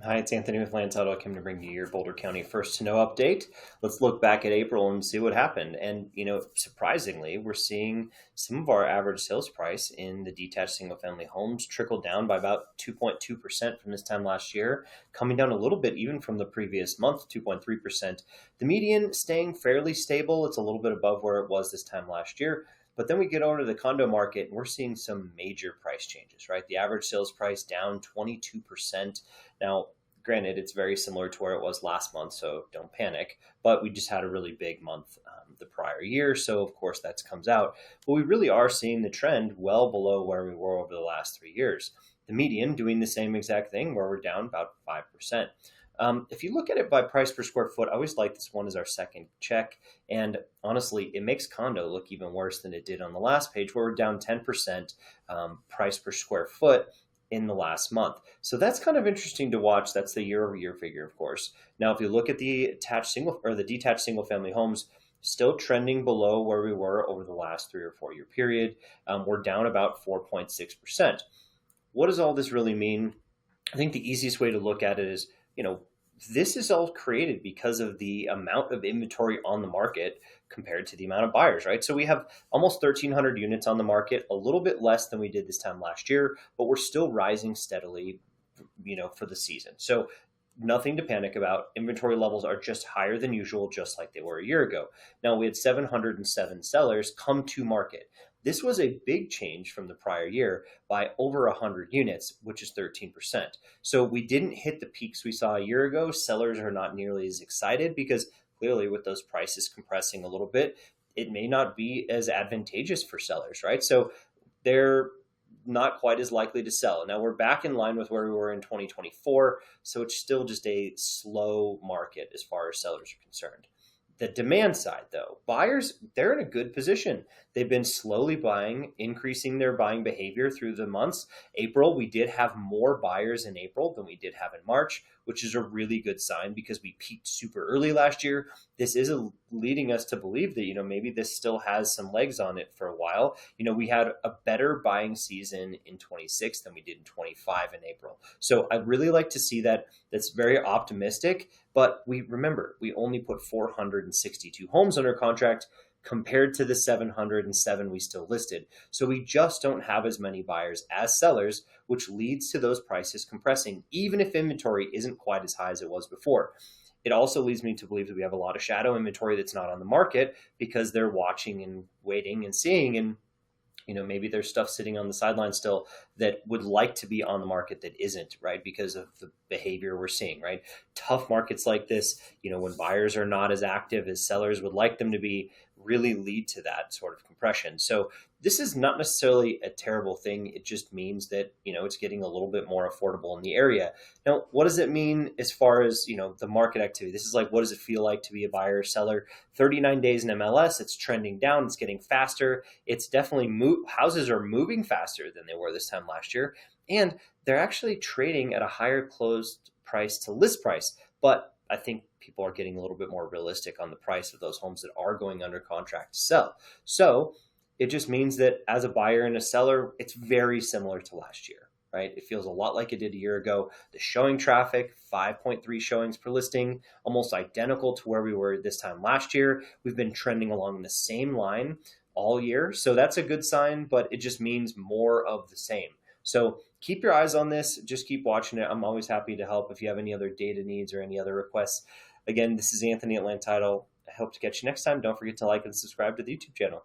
Hi, it's Anthony with Land Title. I came to bring you your Boulder County First to Know update. Let's look back at April and see what happened. And, surprisingly, we're seeing some of our average sales price in the detached single family homes trickle down by about 2.2% from this time last year, coming down a little bit even from the previous month, 2.3%. The median staying fairly stable. It's a little bit above where it was this time last year. But then we get over to the condo market and we're seeing some major price changes, right? The average sales price down 22%. Now, granted, it's very similar to where it was last month, so don't panic. But we just had a really big month the prior year, so of course that comes out. But we really are seeing the trend well below where we were over the last 3 years. The median doing the same exact thing, where we're down about 5%. If you look at it by price per square foot, I always like this one as our second check. And honestly, it makes condo look even worse than it did on the last page, where we're down 10% price per square foot in the last month. So that's kind of interesting to watch. That's the year over year figure, of course. Now, if you look at the detached single family homes, still trending below where we were over the last 3 or 4 year period. We're down about 4.6%. What does all this really mean? I think the easiest way to look at it is, this is all created because of the amount of inventory on the market compared to the amount of buyers, right? So we have almost 1,300 units on the market, a little bit less than we did this time last year, but we're still rising steadily, for the season. So nothing to panic about. Inventory levels are just higher than usual, just like they were a year ago. Now, we had 707 sellers come to market. This was a big change from the prior year by over 100 units, which is 13%. So we didn't hit the peaks we saw a year ago. Sellers are not nearly as excited because clearly, with those prices compressing a little bit, it may not be as advantageous for sellers, right? So they're not quite as likely to sell. Now we're back in line with where we were in 2024, so it's still just a slow market as far as sellers are concerned. The demand side, though, buyers, they're in a good position. They've been slowly buying, increasing their buying behavior through the months. April, we did have more buyers in April than we did have in March, which is a really good sign because we peaked super early last year. This is leading us to believe that, maybe this still has some legs on it for a while. We had a better buying season in 26 than we did in 25 in April. So I'd really like to see that. That's very optimistic. But we only put 462 homes under contract compared to the 707 we still listed. So we just don't have as many buyers as sellers, which leads to those prices compressing, even if inventory isn't quite as high as it was before. It also leads me to believe that we have a lot of shadow inventory that's not on the market because they're watching and waiting and seeing, and maybe there's stuff sitting on the sideline still that would like to be on the market that isn't, right? Because of the behavior we're seeing, right? Tough markets like this, when buyers are not as active as sellers would like them to be, really lead to that sort of compression. So this is not necessarily a terrible thing. It just means that, it's getting a little bit more affordable in the area. Now, what does it mean as far as, the market activity? This is like, what does it feel like to be a buyer or seller? 39 days in MLS, it's trending down. It's getting faster. It's definitely houses are moving faster than they were this time last year. And they're actually trading at a higher closed price to list price. But I think people are getting a little bit more realistic on the price of those homes that are going under contract to sell. So it just means that as a buyer and a seller, it's very similar to last year, right? It feels a lot like it did a year ago. The showing traffic, 5.3 showings per listing, almost identical to where we were this time last year. We've been trending along the same line all year. So that's a good sign, but it just means more of the same. So keep your eyes on this. Just keep watching it. I'm always happy to help if you have any other data needs or any other requests. Again, this is Anthony at Land Title. I hope to catch you next time. Don't forget to like and subscribe to the YouTube channel.